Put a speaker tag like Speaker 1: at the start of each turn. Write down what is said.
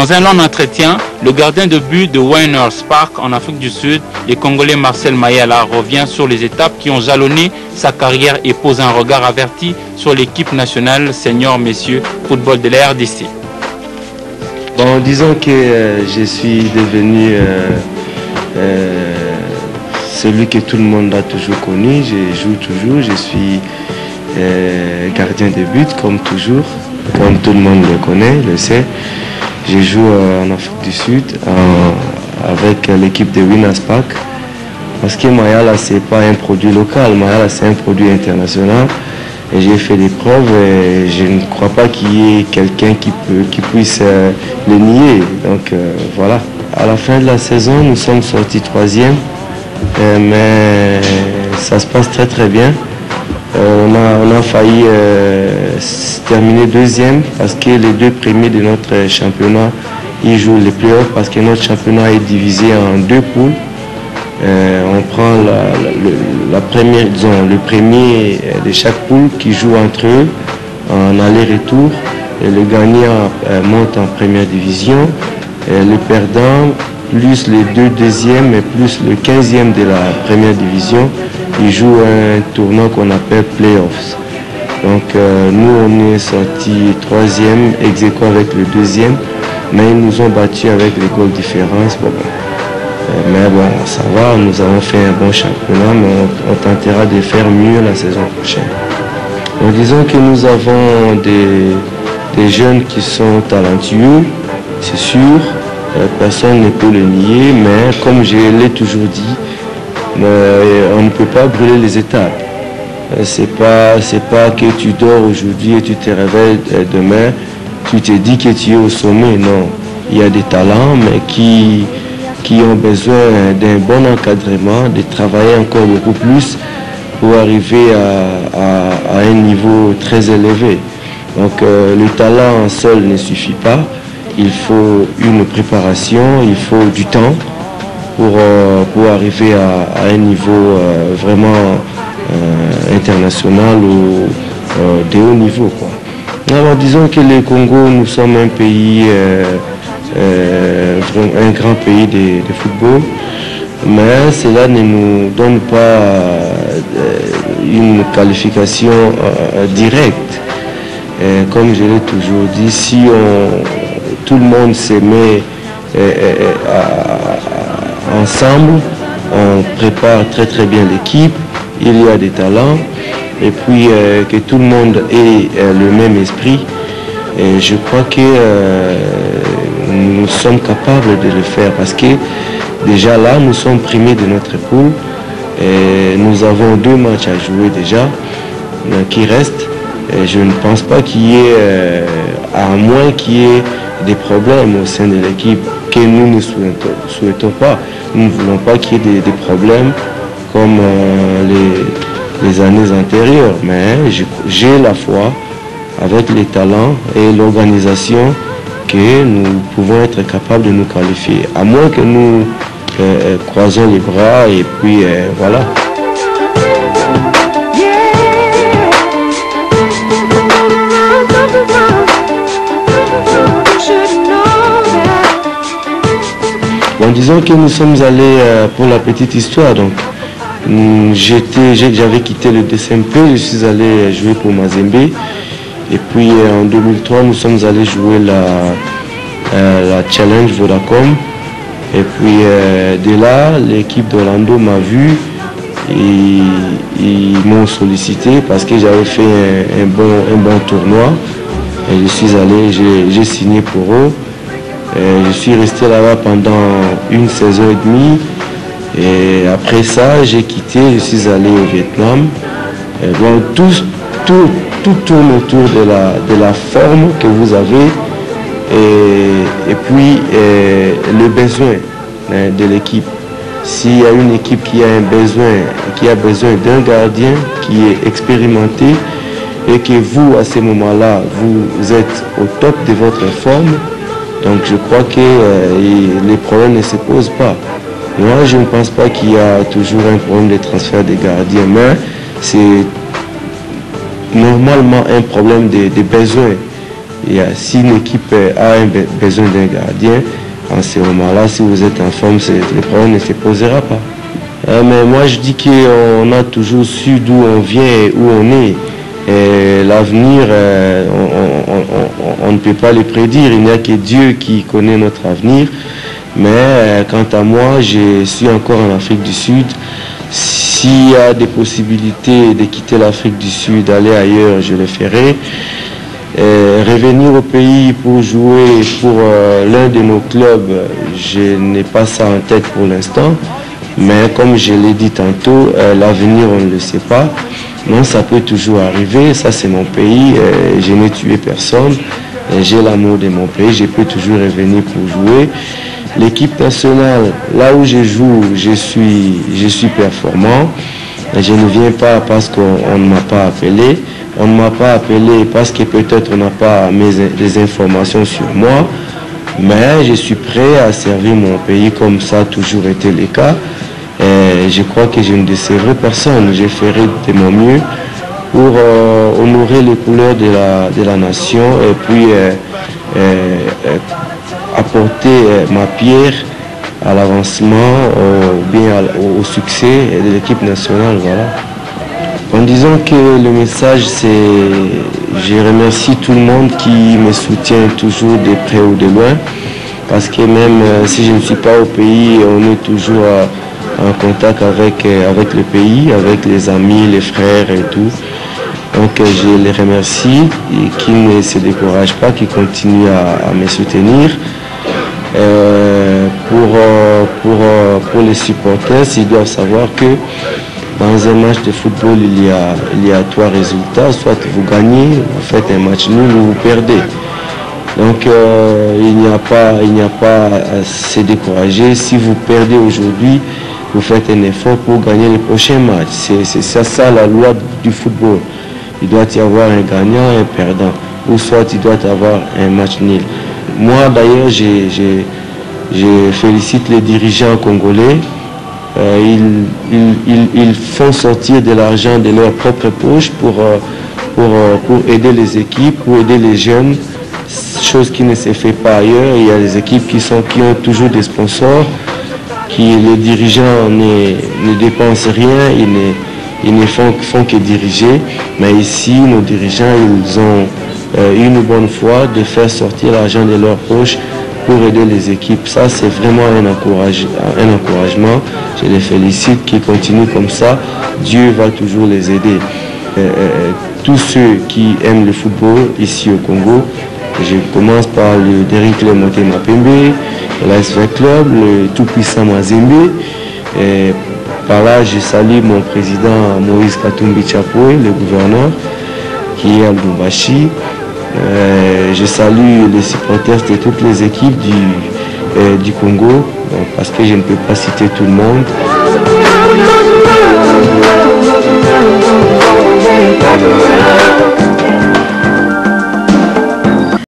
Speaker 1: Dans un long entretien, le gardien de but de Winners Park en Afrique du Sud, le Congolais Marcel Mayala, revient sur les étapes qui ont jalonné sa carrière et pose un regard averti sur l'équipe nationale senior messieurs football de la RDC.
Speaker 2: Bon, disons que je suis devenu celui que tout le monde a toujours connu. Je joue toujours, je suis gardien de but comme toujours, comme tout le monde le connaît, le sait. Je joue en Afrique du Sud avec l'équipe de Winners Park. Parce que Mayala, ce n'est pas un produit local, Mayala, c'est un produit international. Et j'ai fait des preuves et je ne crois pas qu'il y ait quelqu'un qui puisse le nier. Donc voilà. À la fin de la saison, nous sommes sortis 3e. Mais ça se passe très très bien. On a failli terminer 2e parce que les 2 premiers de notre championnat, ils jouent les playoffs parce que notre championnat est divisé en 2 poules. On prend le premier de chaque poule qui joue entre eux en aller-retour. Et le gagnant monte en première division. Et le perdant, plus les 2 deuxièmes et plus le 15e de la première division, ils jouent un tournoi qu'on appelle Playoffs. Donc nous, on est sortis 3e, ex aequo avec le 2e, mais ils nous ont battus avec les goals différence. Mais bon, ça va, nous avons fait un bon championnat, mais on tentera de faire mieux la saison prochaine. Donc disons que nous avons des jeunes qui sont talentueux, c'est sûr, personne ne peut le nier, mais comme je l'ai toujours dit, on ne peut pas brûler les étapes. C'est pas que tu dors aujourd'hui et tu te réveilles demain, tu te dis que tu es au sommet, non. Il y a des talents, mais qui ont besoin d'un bon encadrement, de travailler encore beaucoup plus pour arriver à un niveau très élevé. Donc le talent seul ne suffit pas, il faut une préparation, il faut du temps pour arriver à un niveau vraiment international ou de haut niveau, quoi. Alors disons que le Congo, nous sommes un pays, un grand pays de football, mais cela ne nous donne pas une qualification directe. Comme je l'ai toujours dit, si tout le monde se met ensemble, on prépare très très bien l'équipe, il y a des talents, et puis que tout le monde ait le même esprit, et je crois que nous sommes capables de le faire, parce que déjà là, nous sommes premiers de notre poule, et nous avons 2 matchs à jouer déjà, qui restent. Et je ne pense pas qu'il y ait, à moins qu'il y ait des problèmes au sein de l'équipe que nous ne souhaitons pas. Nous ne voulons pas qu'il y ait des problèmes comme les années antérieures. Mais j'ai la foi avec les talents et l'organisation que nous pouvons être capables de nous qualifier. À moins que nous croisons les bras et puis voilà. Bon, disons que nous sommes allés pour la petite histoire. Donc, j'avais quitté le DSMP, je suis allé jouer pour Mazembe. Et puis en 2003, nous sommes allés jouer la Challenge Vodacom. Et puis de là, l'équipe d'Orlando m'a vu et ils m'ont sollicité parce que j'avais fait un bon tournoi. Et je suis allé, j'ai signé pour eux. Je suis resté là-bas pendant 1 saison et demie. Et après ça, j'ai quitté, je suis allé au Vietnam. Et bon, tout tourne autour de la forme que vous avez et puis le besoin de l'équipe. S'il y a une équipe qui a besoin d'un gardien qui est expérimenté et que vous, à ce moment-là, vous êtes au top de votre forme, donc je crois que les problèmes ne se posent pas. Moi, je ne pense pas qu'il y a toujours un problème de transfert des gardiens, mais c'est normalement un problème de besoin Si une équipe a besoin d'un gardien, en ce moment-là, si vous êtes en forme, le problème ne se posera pas. Mais moi, je dis qu'on a toujours su d'où on vient et où on est. L'avenir, on ne peut pas le prédire. Il n'y a que Dieu qui connaît notre avenir. Mais quant à moi, je suis encore en Afrique du Sud. S'il y a des possibilités de quitter l'Afrique du Sud, d'aller ailleurs, je le ferai. Revenir au pays pour jouer pour l'un de nos clubs, je n'ai pas ça en tête pour l'instant. Mais comme je l'ai dit tantôt, l'avenir, on ne le sait pas. Non, ça peut toujours arriver. Ça, c'est mon pays. Je n'ai tué personne. J'ai l'amour de mon pays. Je peux toujours revenir pour jouer. L'équipe nationale, là où je joue, je suis performant. Je ne viens pas parce qu'on ne m'a pas appelé. On ne m'a pas appelé parce que peut-être on n'a pas des informations sur moi. Mais je suis prêt à servir mon pays comme ça a toujours été le cas. Et je crois que je ne décevrai personne. Je ferai de mon mieux pour honorer les couleurs de la nation et puis apporter ma pierre à l'avancement, au succès de l'équipe nationale. Voilà. En disant que le message, c'est je remercie tout le monde qui me soutient toujours de près ou de loin, parce que même si je ne suis pas au pays, on est toujours en contact avec le pays, avec les amis, les frères et tout. Donc je les remercie et qu'ils ne se découragent pas, qu'ils continuent à me soutenir. Pour les supporters, ils doivent savoir que dans un match de football, il y a trois résultats. Soit vous gagnez, vous faites un match nul ou vous perdez. Donc il n'y a pas à se décourager. Si vous perdez aujourd'hui, vous faites un effort pour gagner le prochain match. C'est ça la loi du football. Il doit y avoir un gagnant et un perdant. Ou soit il doit y avoir un match nul. Moi d'ailleurs, je félicite les dirigeants congolais. Ils font sortir de l'argent de leur propre poche pour aider les équipes, pour aider les jeunes, chose qui ne se fait pas ailleurs. Il y a des équipes qui ont toujours des sponsors, les dirigeants ne dépensent rien, ils ne font que diriger. Mais ici, nos dirigeants, ils ont une bonne foi de faire sortir l'argent de leur poche pour aider les équipes. Ça, c'est vraiment un encouragement. Je les félicite, qu'ils continuent comme ça. Dieu va toujours les aider. Tous ceux qui aiment le football ici au Congo, je commence par le Derrick Motema Pembe, l'ASV Club, le tout-puissant Mazembe. Par là, je salue mon président Moïse Katumbi Chapoué, le gouverneur, qui est à Lubumbashi. Je salue les supporters de toutes les équipes du Congo, parce que je ne peux pas citer tout le monde.